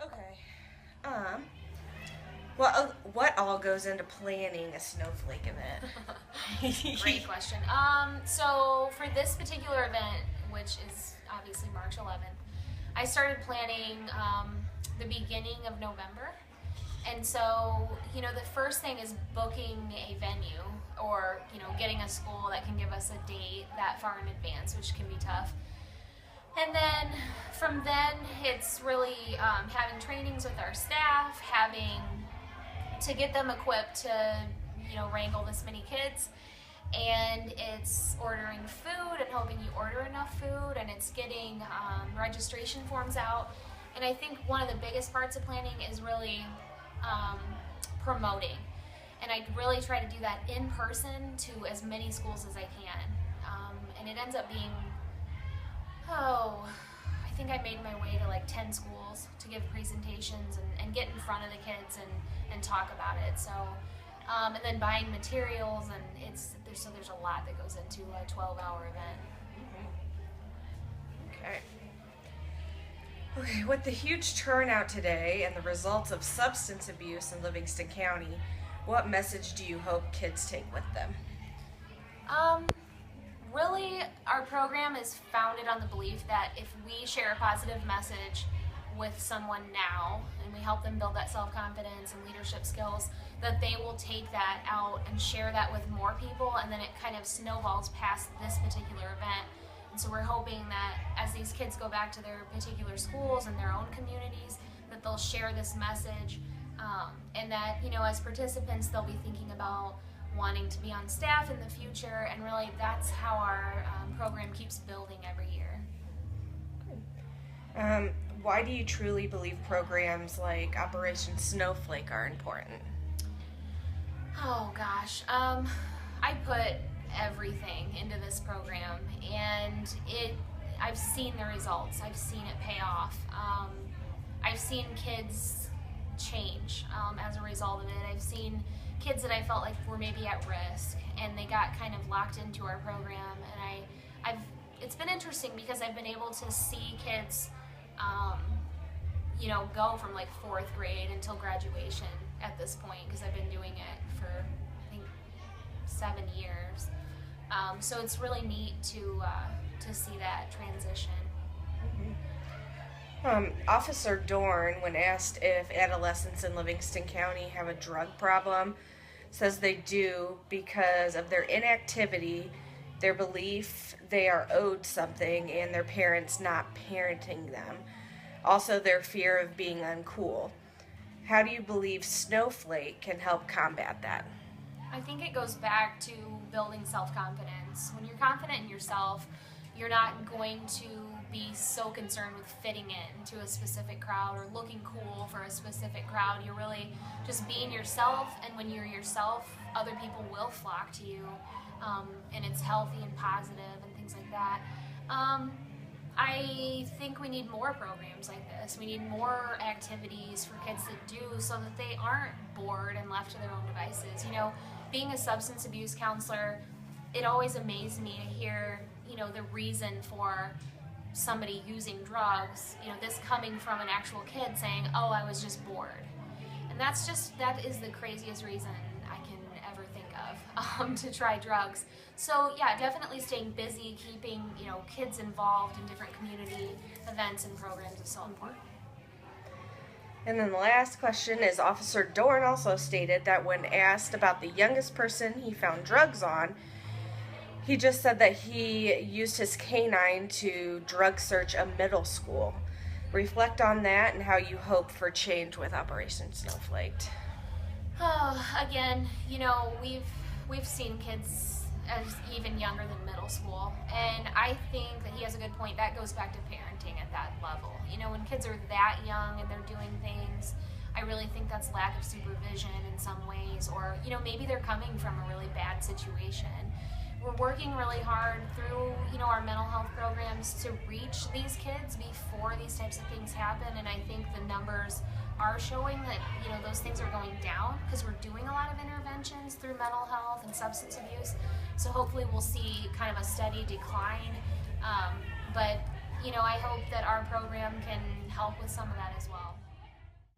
Okay. Well, what all goes into planning a snowflake event? Great question. So for this particular event, which is obviously March 11th, I started planning the beginning of November. And so, the first thing is booking a venue or, getting a school that can give us a date that far in advance, which can be tough. And then from then, it's really having trainings with our staff, having to get them equipped to, wrangle this many kids. And it's ordering food and hoping you order enough food, and it's getting registration forms out. And I think one of the biggest parts of planning is really promoting. And I really try to do that in person to as many schools as I can. And it ends up being, I think I made my way to like 10 schools to give presentations and get in front of the kids and talk about it. So, and then buying materials, and there's a lot that goes into a 12-hour event. Okay. Okay, with the huge turnout today and the results of substance abuse in Livingston County, what message do you hope kids take with them? Really, our program is founded on the belief that if we share a positive message with someone now and we help them build that self-confidence and leadership skills, that they will take that out and share that with more people, and then it kind of snowballs past this particular event. And so we're hoping that as these kids go back to their particular schools and their own communities, that they'll share this message, and that, as participants, they'll be thinking about wanting to be on staff in the future, and really that's how our program keeps building every year. Why do you truly believe programs like Operation Snowflake are important? Oh gosh, I put everything into this program, and I've seen the results. I've seen it pay off. I've seen kids change as a result of it. I've seen kids that I felt like were maybe at risk, and they got kind of locked into our program. And it's been interesting because I've been able to see kids, go from like 4th grade until graduation at this point, because I've been doing it for I think 7 years. So it's really neat to see that transition. Officer Dorn, when asked if adolescents in Livingston County have a drug problem, says they do because of their inactivity, their belief they are owed something, and their parents not parenting them. Also, their fear of being uncool. How do you believe Snowflake can help combat that? I think it goes back to building self-confidence. When you're confident in yourself, you're not going to be so concerned with fitting in to a specific crowd or looking cool for a specific crowd. You're really just being yourself, and when you're yourself, other people will flock to you, and it's healthy and positive and things like that. I think we need more programs like this. We need more activities for kids to do so that they aren't bored and left to their own devices. Being a substance abuse counselor, it always amazed me to hear, the reason for somebody using drugs, this coming from an actual kid saying, oh, I was just bored. And that is the craziest reason I can ever think of to try drugs. So yeah, definitely staying busy, keeping, kids involved in different community events and programs is so important. And then the last question is, Officer Dorn also stated that when asked about the youngest person he found drugs on, he just said that he used his canine to drug search a middle school. Reflect on that and how you hope for change with Operation Snowflake. Again, we've seen kids as even younger than middle school, and I think that he has a good point. That goes back to parenting at that level. When kids are that young and they're doing things, I really think that's lack of supervision in some ways, or maybe they're coming from a really bad situation. We're working really hard through, our mental health programs to reach these kids before these types of things happen, and I think the numbers are showing that, those things are going down because we're doing a lot of interventions through mental health and substance abuse. So hopefully we'll see kind of a steady decline, but I hope that our program can help with some of that as well.